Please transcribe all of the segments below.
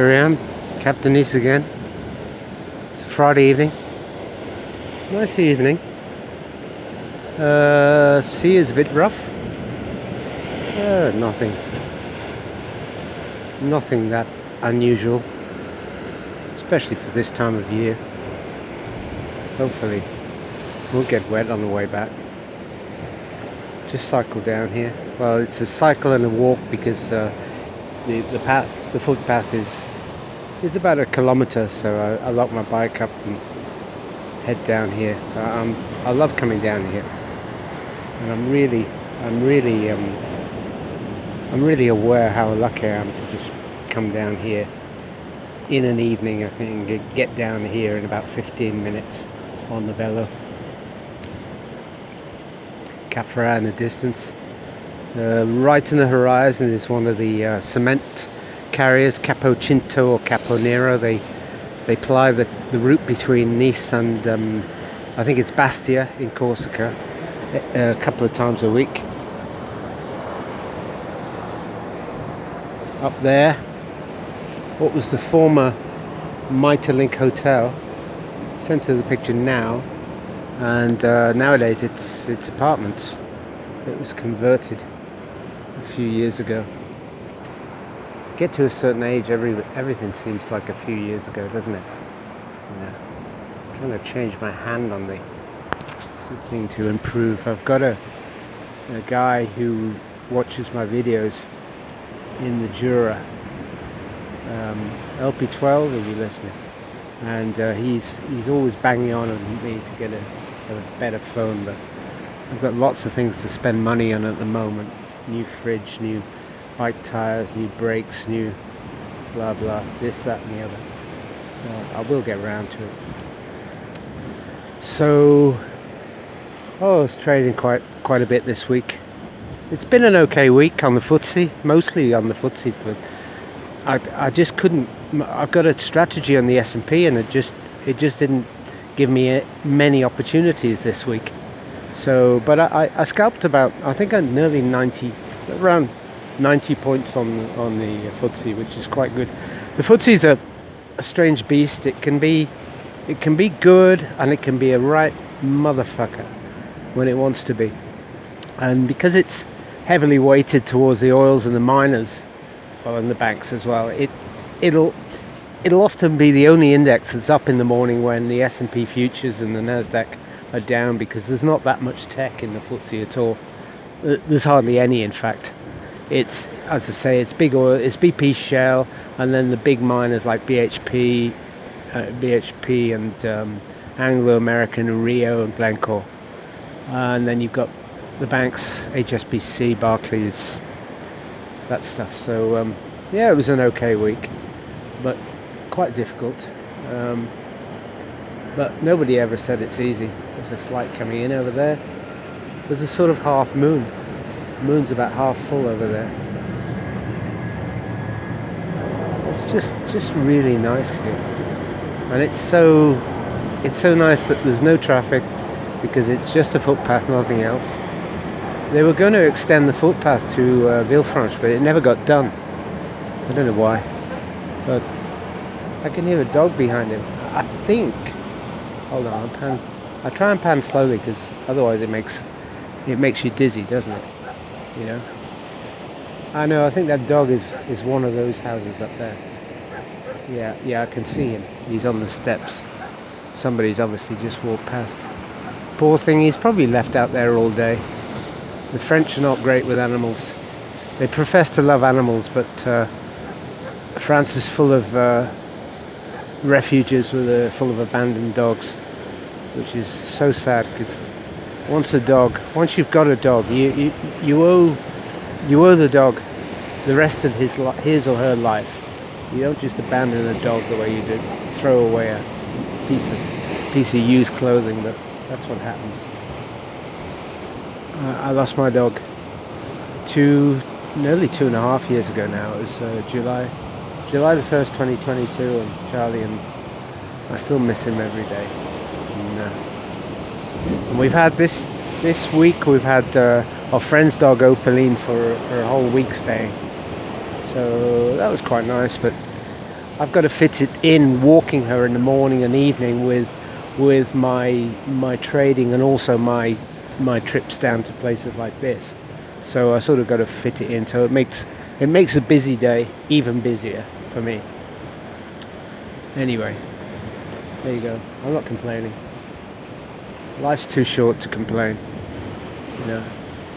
Here I am, Captain Nice again. It's a Friday evening. Nice evening. Sea is a bit rough. Nothing that unusual, especially for this time of year. Hopefully won't get wet on the way back. Just cycle down here. Well, it's a cycle and a walk because the footpath is about 1 kilometer. So I lock my bike up and head down here. I love coming down here, and I'm really aware how lucky I am to just come down here in an evening. I can get down here in about 15 minutes on the Velo. Cap Ferrat in the distance. Right in the horizon is one of the cement carriers, Capo Cinto or Capo Nero. They ply the route between Nice and I think it's Bastia in Corsica a couple of times a week. Up there, what was the former Mytolink Hotel, centre of the picture now, and nowadays it's apartments. It was converted a few years ago. Get to a certain age, everything seems like a few years ago, doesn't it? Yeah. I'm trying to change my hand on the thing to improve. I've got a guy who watches my videos in the Jura, LP12, are you listening? And he's always banging on me to get a better phone, but I've got lots of things to spend money on at the moment. New fridge, new bike tires, new brakes, new blah blah, this, that and the other. So I will get around to it. So I was trading quite a bit this week. It's been an okay week on the FTSE, mostly on the FTSE, but I just couldn't. I've got a strategy on the S&P, and it just didn't give me many opportunities this week. So, but I scalped about, I think I'm nearly around 90 points on the FTSE, which is quite good. The FTSE is a strange beast. It can be good, and it can be a right motherfucker when it wants to be. And because it's heavily weighted towards the oils and the miners, well, and the banks as well, it'll often be the only index that's up in the morning when the S&P futures and the Nasdaq are down, because there's not that much tech in the FTSE at all. There's hardly any, in fact. It's, as I say, it's big oil, it's BP, Shell, and then the big miners like BHP and Anglo American, Rio and Glencore. And then you've got the banks, HSBC, Barclays, that stuff. So yeah, it was an okay week, but quite difficult. But nobody ever said it's easy. There's a flight coming in over there. There's a sort of half moon. The moon's about half full over there. It's just really nice here, and it's so nice that there's no traffic, because it's just a footpath, nothing else. They were going to extend the footpath to Villefranche, but it never got done. I don't know why, but I can hear a dog behind him. I think. Hold on, I try and pan slowly, because otherwise it makes you dizzy, doesn't it? You know. I know. I think that dog is one of those houses up there. Yeah, I can see him. He's on the steps. Somebody's obviously just walked past. Poor thing. He's probably left out there all day. The French are not great with animals. They profess to love animals, but France is full of refuges full of abandoned dogs, which is so sad, because once you've got a dog, you owe the dog the rest of his or her life. You don't just abandon a dog the way you do throw away a piece of used clothing, but that's what happens. I lost my dog nearly 2.5 years ago now. It was July the 1st, 2022, and Charlie, and I still miss him every day. And we've had this week, we've had our friend's dog Opaline for a whole week staying. So that was quite nice, but I've got to fit it in walking her in the morning and evening with my trading and also my trips down to places like this. So I sort of got to fit it in. So it makes a busy day even busier for me. Anyway, there you go. I'm not complaining. Life's too short to complain, you know.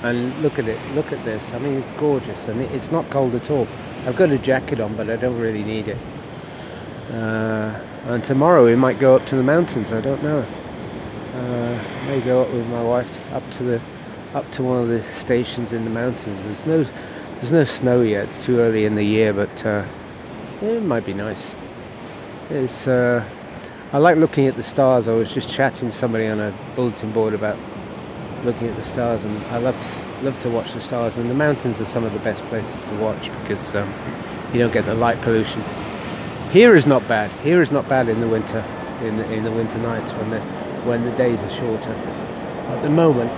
And look at it. Look at this. I mean, it's gorgeous, and it's not cold at all. I've got a jacket on, but I don't really need it. And tomorrow we might go up to the mountains. I don't know. May go up with my wife up to one of the stations in the mountains. There's no snow yet. It's too early in the year, but it might be nice. I like looking at the stars. I was just chatting to somebody on a bulletin board about looking at the stars, and I love to watch the stars. And the mountains are some of the best places to watch because you don't get the light pollution. Here is not bad. Here is not bad in the winter, in the winter nights when the days are shorter. At the moment,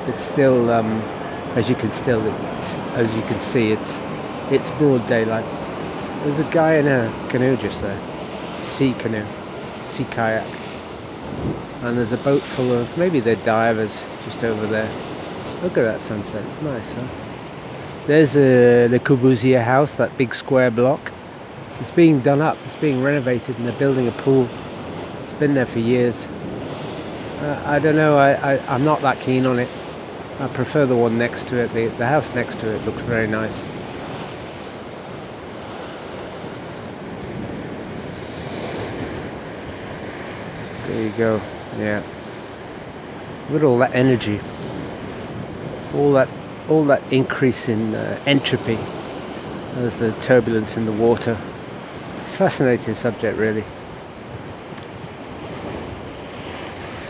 it's still as you can see, it's broad daylight. There's a guy in a canoe just there, sea kayak, and there's a boat full of, maybe they're divers, just over there. Look at that sunset. It's nice, huh? There's Le Corbusier house, that big square block. It's being done up, it's being renovated, and they're building a pool. It's been there for years. I don't know, I'm not that keen on it. I prefer the one next to it. The house next to it looks very nice. There you go, yeah. Look at all that energy. All that increase in entropy. There's the turbulence in the water. Fascinating subject, really.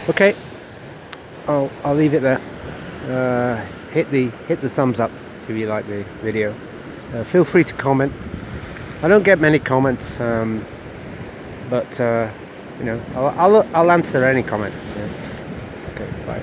Okay, I'll leave it there. Hit the thumbs up if you like the video. Feel free to comment. I don't get many comments, but you know, I'll answer any comment. Yeah. Okay, bye.